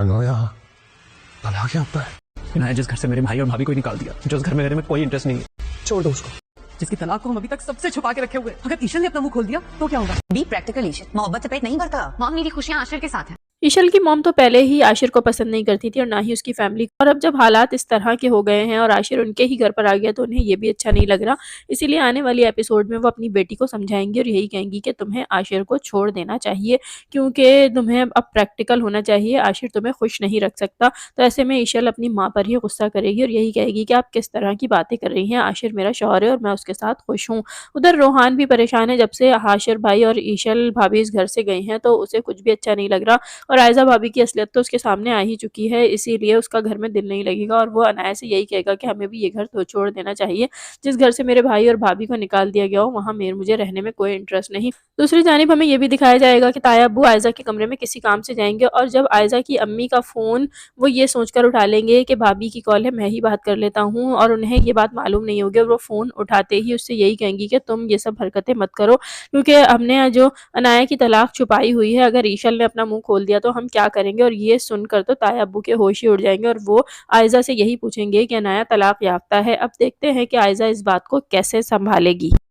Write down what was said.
अनोया तलाक क्या होता है? इनाया जिस घर से मेरे भाई और भाभी को ही निकाल दिया, जो उस घर में रहने में कोई इंटरेस्ट नहीं है, छोड़ दो उसको। जिसकी तलाक को हम अभी तक सबसे छुपा के रखे हुए, अगर ईशल ने अपना मुंह खोल दिया तो क्या होगा? बी प्रैक्टिकल ईशल, मोहब्बत से पेट नहीं भरता। मॉम मेरी खुशियाँ आशिर के साथ हैं। ईशल की मॉम तो पहले ही आशिर को पसंद नहीं करती थी और ना ही उसकी फैमिली को, और अब जब हालात इस तरह के हो गए हैं और आशिर उनके ही घर पर आ गया तो उन्हें ये भी अच्छा नहीं लग रहा। इसीलिए आने वाली एपिसोड में वो अपनी बेटी को समझाएंगी और यही कहेंगी कि तुम्हें आशिर को छोड़ देना चाहिए, क्योंकि तुम्हें अब प्रैक्टिकल होना चाहिए, आशिर तुम्हें खुश नहीं रख सकता। तो ऐसे में ईशल अपनी माँ पर ही गुस्सा करेगी और यही कहेगी कि आप किस तरह की बातें कर रही हैं, आशिर मेरा शौहर है और मैं उसके साथ खुश हूँ। उधर रोहान भी परेशान है, जब से आशिर भाई और ईशल भाभी इस घर से गई हैं तो उसे कुछ भी अच्छा नहीं लग रहा और आयज़ा भाभी की असलियत तो उसके सामने आ ही चुकी है, इसीलिए उसका घर में दिल नहीं लगेगा और वो अनाया से यही कहेगा कि हमें भी ये घर तो छोड़ देना चाहिए। जिस घर से मेरे भाई और भाभी को निकाल दिया गया हो वहाँ मेरे मुझे रहने में कोई इंटरेस्ट नहीं। दूसरी जानिब हमें ये भी दिखाया जाएगा कि ताया अब्बू आयज़ा के कमरे में किसी काम से जाएंगे और जब आयज़ा की अम्मी का फ़ोन वो ये सोचकर उठा लेंगे कि भाभी की कॉल है, मैं ही बात कर लेता हूँ, और उन्हें ये बात मालूम नहीं होगी और वो फ़ोन उठाते ही उससे यही कहेंगी कि तुम ये सब हरकतें मत करो, क्योंकि हमने जो अनाया की तलाक छुपाई हुई है, अगर ईशल ने अपना मुंह खोल दिया तो हम क्या करेंगे। और ये सुनकर तो ताया अब्बू के होश ही उड़ जाएंगे और वो आयज़ा से यही पूछेंगे कि अनाया तलाक याफ्ता है। अब देखते हैं कि आयज़ा इस बात को कैसे संभालेगी।